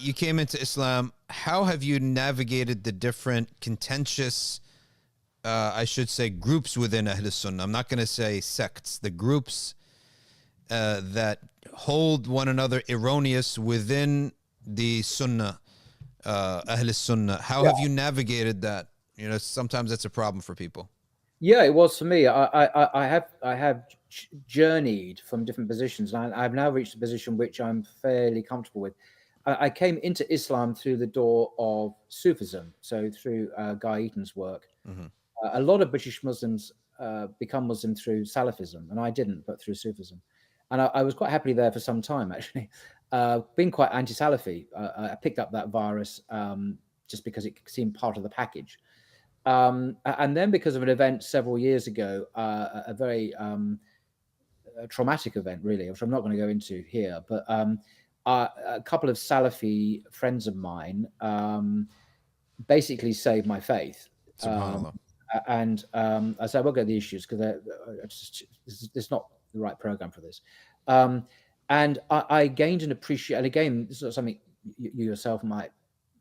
you came into Islam. How have you navigated the different contentious, I should say, groups within Ahl Sunnah? I'm not going to say sects. The groups that hold one another erroneous within the Sunnah, Ahl Sunnah. How have you navigated that? You know, sometimes that's a problem for people. Yeah, it was for me. I have journeyed from different positions, and I've now reached a position which I'm fairly comfortable with. I came into Islam through the door of Sufism, so through Guy Eaton's work. Mm-hmm. A lot of British Muslims become Muslim through Salafism, and I didn't, but through Sufism. And I was quite happily there for some time, actually. Being quite anti-Salafi, I picked up that virus just because it seemed part of the package. And then because of an event several years ago, a very traumatic event, really, which I'm not going to go into here, but a couple of Salafi friends of mine basically saved my faith. And I said, I won't go to the issues because it's not the right program for this. And I gained an appreciation. And again, this is not something you yourself might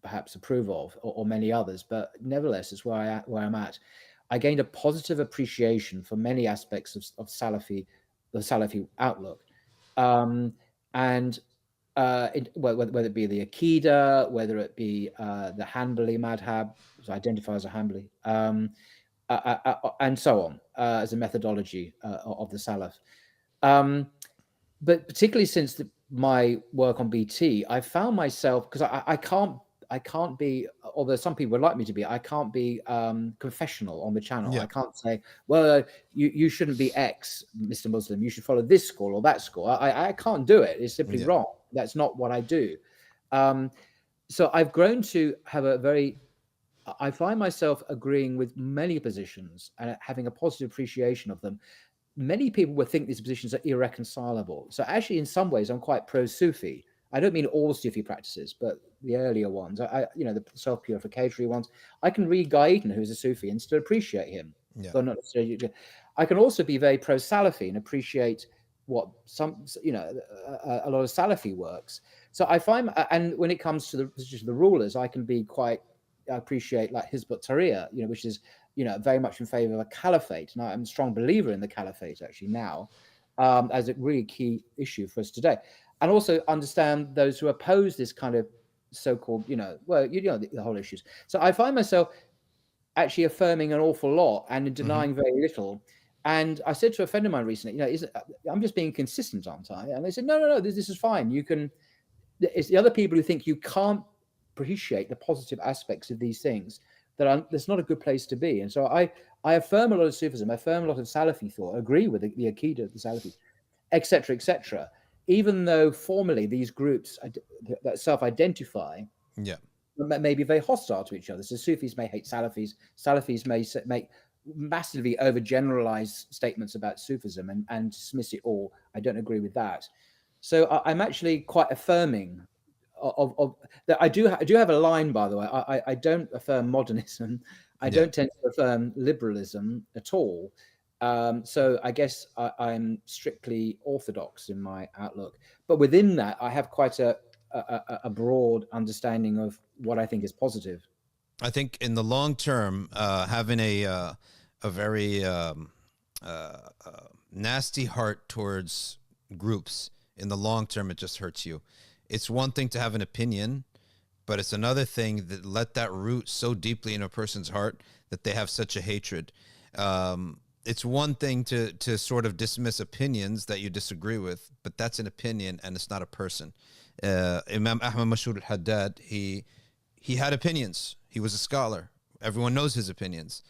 perhaps approve of, or many others, but nevertheless, it's where I'm at. I gained a positive appreciation for many aspects of Salafi, the Salafi outlook, and whether it be the Aqidah, whether it be the Hanbali madhab, so I identify as a Hanbali, and so on, as a methodology of the Salaf. But particularly since my work on BT, I found myself, because I can't be, although some people would like me to be, I can't be confessional on the channel. Yeah. I can't say, well, you shouldn't be X, Mr. Muslim. You should follow this school or that school. I can't do it. It's simply wrong. That's not what I do. So I've grown to have I find myself agreeing with many positions and having a positive appreciation of them. Many people would think these positions are irreconcilable. So actually, in some ways, I'm quite pro-Sufi. I don't mean all Sufi practices, but the earlier ones, the self-purificatory ones. I can read Guy Eaton, who's a Sufi, and still appreciate him. Yeah. But not necessarily. I can also be very pro-Salafi and appreciate what a lot of Salafi works. So I find, and when it comes to the position of the rulers, I can be quite appreciate like Hizb ut-Tahrir, which is very much in favor of a caliphate. And I'm a strong believer in the caliphate actually now, as a really key issue for us today. And also understand those who oppose this kind of so-called, the whole issues. So I find myself actually affirming an awful lot and denying very little. And I said to a friend of mine recently, I'm just being consistent, aren't I? And they said, no, this is fine. It's the other people who think you can't appreciate the positive aspects of these things that's not a good place to be. And so I affirm a lot of Sufism, I affirm a lot of Salafi thought, agree with the Aqidah of the Salafis, etc., etc. Even though formally these groups that self-identify may be very hostile to each other. So Sufis may hate Salafis. Salafis may make massively overgeneralized statements about Sufism and dismiss it all. I don't agree with that. So I'm actually quite affirming of that. I do have a line, by the way. I don't affirm modernism. I don't tend to affirm liberalism at all. So I guess I'm strictly orthodox in my outlook. But within that, I have quite a broad understanding of what I think is positive. I think in the long term, having a very nasty heart towards groups, in the long term, it just hurts you. It's one thing to have an opinion, but it's another thing that let that root so deeply in a person's heart that they have such a hatred. It's one thing to sort of dismiss opinions that you disagree with, but that's an opinion and it's not a person. Imam Ahmad Mashhur al-Haddad, he had opinions. He was a scholar. Everyone knows his opinions.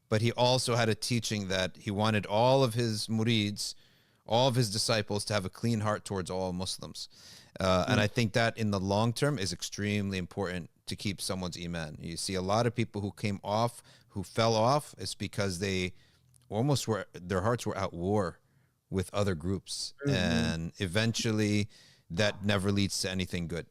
But he also had a teaching that he wanted all of his murids, all of his disciples, to have a clean heart towards all Muslims. And I think that in the long term is extremely important to keep someone's iman. You see a lot of people who fell off, it's because they almost their hearts were at war with other groups. And eventually that never leads to anything good.